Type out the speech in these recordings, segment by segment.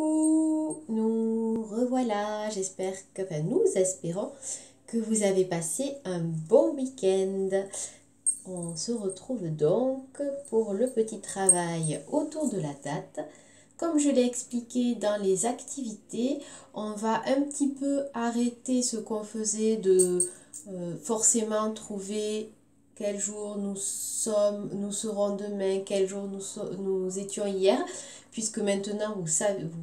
Coucou, nous revoilà, nous espérons que vous avez passé un bon week-end. On se retrouve donc pour le petit travail autour de la date. Comme je l'ai expliqué dans les activités, on va un petit peu arrêter ce qu'on faisait de forcément trouver quel jour nous serons demain, quel jour nous étions hier, puisque maintenant vous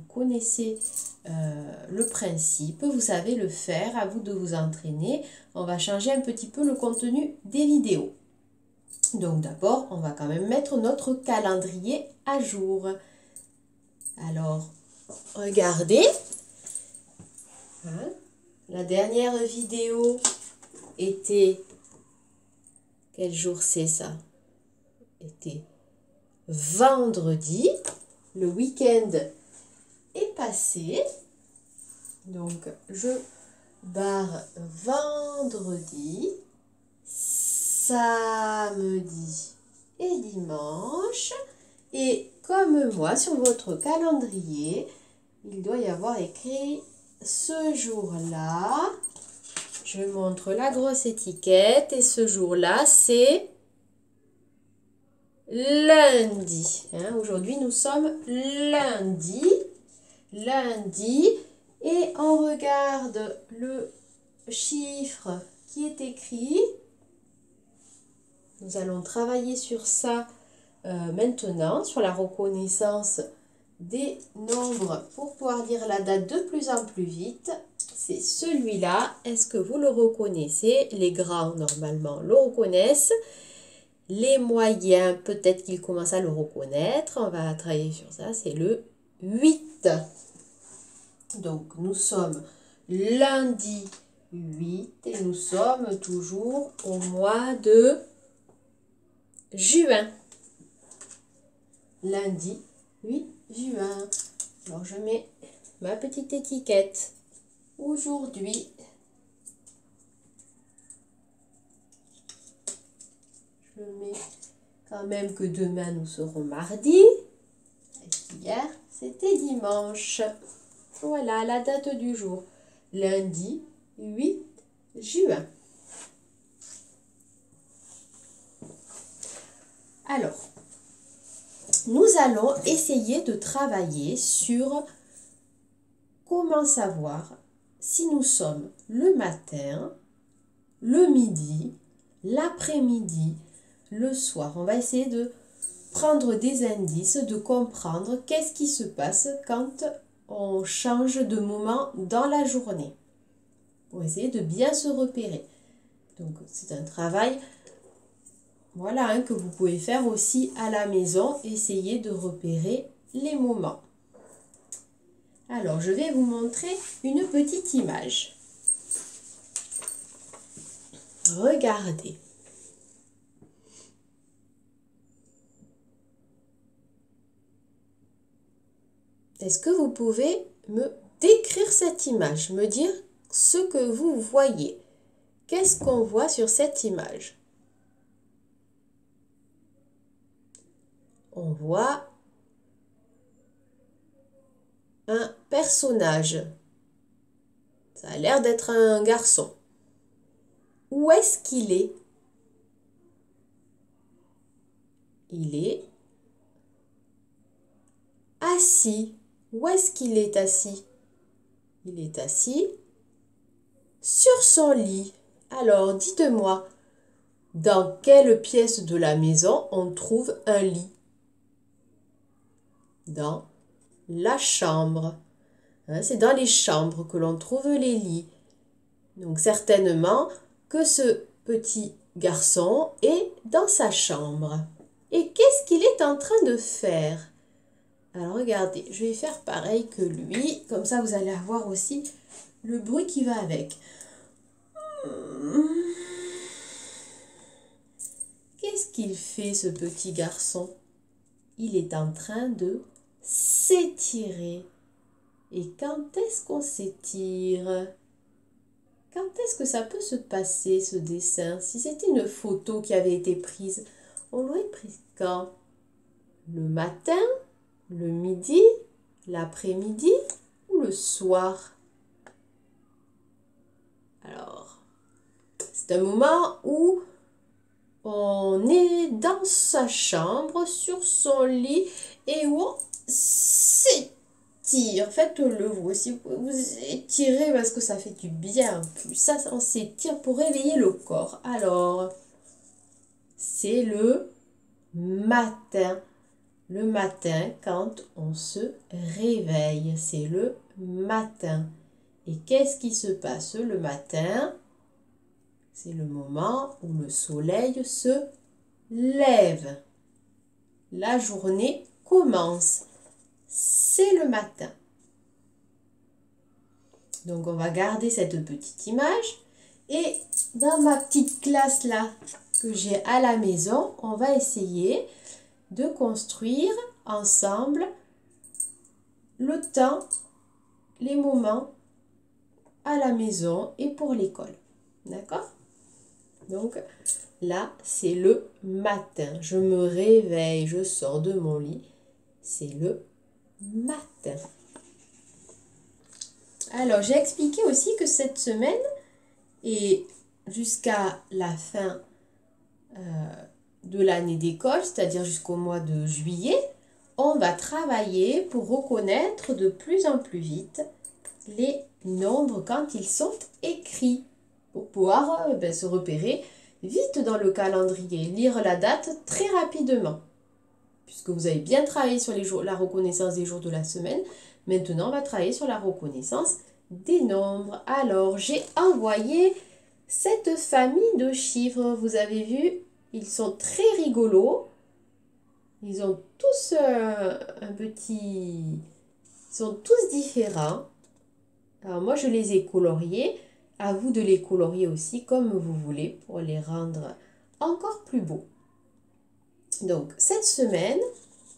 connaissez le principe, vous savez le faire, à vous de vous entraîner. On va changer un petit peu le contenu des vidéos. Donc d'abord, on va quand même mettre notre calendrier à jour. Alors, regardez, la dernière vidéo était... Quel jour c'est ça? Était vendredi. Le week-end est passé. Donc, je barre vendredi, samedi et dimanche. Et comme moi, sur votre calendrier, il doit y avoir écrit ce jour-là. Je montre la grosse étiquette et ce jour-là, c'est lundi. Aujourd'hui, nous sommes lundi. Et on regarde le chiffre qui est écrit. Nous allons travailler sur ça maintenant, sur la reconnaissance des nombres pour pouvoir dire la date de plus en plus vite. C'est celui-là. Est-ce que vous le reconnaissez? Les grands, normalement, le reconnaissent. Les moyens, peut-être qu'ils commencent à le reconnaître. On va travailler sur ça. C'est le 8. Donc, nous sommes lundi 8 et nous sommes toujours au mois de juin. Lundi 8 juin. Alors, je mets ma petite étiquette. Aujourd'hui, je mets quand même que demain nous serons mardi. Et hier, c'était dimanche. Voilà la date du jour. Lundi 8 juin. Alors, nous allons essayer de travailler sur comment savoir si nous sommes le matin, le midi, l'après-midi, le soir. On va essayer de prendre des indices, de comprendre qu'est-ce qui se passe quand on change de moment dans la journée. Pour essayer de bien se repérer. Donc c'est un travail que vous pouvez faire aussi à la maison. Essayez de repérer les moments. Alors, je vais vous montrer une petite image. Regardez. Est-ce que vous pouvez me décrire cette image, me dire ce que vous voyez? Qu'est-ce qu'on voit sur cette image? On voit un personnage. Ça a l'air d'être un garçon. Où est-ce qu'il est? Il est assis. Où est-ce qu'il est assis? Il est assis sur son lit. Alors, dites-moi, dans quelle pièce de la maison on trouve un lit? Dans la chambre. C'est dans les chambres que l'on trouve les lits. Donc certainement que ce petit garçon est dans sa chambre. Et qu'est-ce qu'il est en train de faire? Alors regardez, je vais faire pareil que lui. Comme ça vous allez avoir aussi le bruit qui va avec. Qu'est-ce qu'il fait ce petit garçon? Il est en train de s'étirer. Et quand est-ce qu'on s'étire? Quand est-ce que ça peut se passer, ce dessin? Si c'était une photo qui avait été prise, on l'aurait prise quand? Le matin, le midi, l'après-midi ou le soir? Alors, c'est un moment où on est dans sa chambre, sur son lit, et où on s'étire. Faites-le vous aussi, vous étirez parce que ça fait du bien. Plus ça, on s'étire pour réveiller le corps. Alors, c'est le matin. Le matin, quand on se réveille, c'est le matin. Et qu'est-ce qui se passe le matin? C'est le moment où le soleil se lève. La journée commence. C'est le matin. Donc, on va garder cette petite image. Et dans ma petite classe là que j'ai à la maison, on va essayer de construire ensemble le temps, les moments à la maison et pour l'école. D'accord? Donc là, c'est le matin. Je me réveille, je sors de mon lit. C'est le matin. Alors, j'ai expliqué aussi que cette semaine et jusqu'à la fin de l'année d'école, c'est-à-dire jusqu'au mois de juillet, on va travailler pour reconnaître de plus en plus vite les nombres quand ils sont écrits, pour pouvoir se repérer vite dans le calendrier, lire la date très rapidement. Puisque vous avez bien travaillé sur la reconnaissance des jours de la semaine, maintenant on va travailler sur la reconnaissance des nombres. Alors, j'ai envoyé cette famille de chiffres, vous avez vu, ils sont très rigolos. Ils ont tous ils sont tous différents. Alors moi, je les ai coloriés. À vous de les colorier aussi comme vous voulez pour les rendre encore plus beaux. Donc, cette semaine,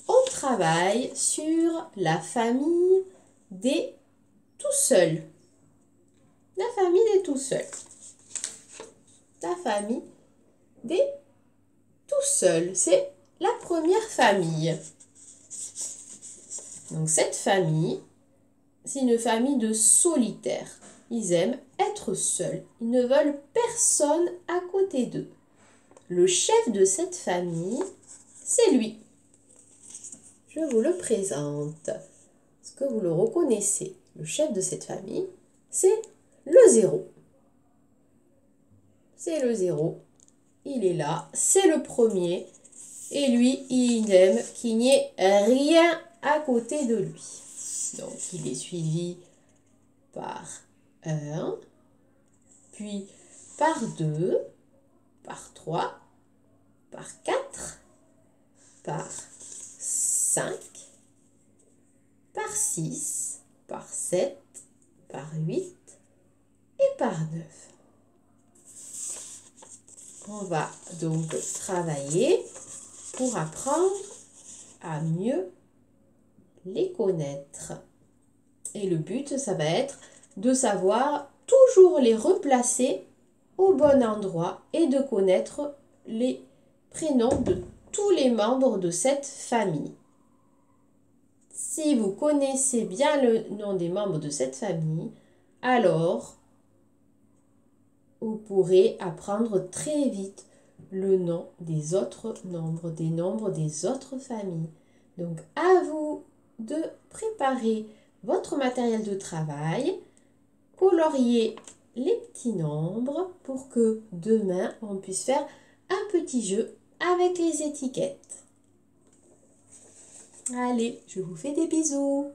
on travaille sur la famille des tout seuls. La famille des tout seuls. La famille des tout seuls. C'est la première famille. Donc, cette famille, c'est une famille de solitaires. Ils aiment être seuls. Ils ne veulent personne à côté d'eux. Le chef de cette famille, c'est lui. Je vous le présente. Est-ce que vous le reconnaissez? Le chef de cette famille, c'est le 0. C'est le 0. Il est là. C'est le premier. Et lui, il n'aime qu'il n'y ait rien à côté de lui. Donc, il est suivi par 1, puis par 2, par 3, par 4, par 5, par 6, par 7, par 8 et par 9. On va donc travailler pour apprendre à mieux les connaître. Et le but, ça va être de savoir toujours les replacer au bon endroit et de connaître les prénoms de tous les membres de cette famille. Si vous connaissez bien le nom des membres de cette famille, alors vous pourrez apprendre très vite le nom des autres nombres, des nombres des autres familles. Donc, à vous de préparer votre matériel de travail, colorier les petits nombres pour que demain, on puisse faire un petit jeu avec les étiquettes. Allez, je vous fais des bisous.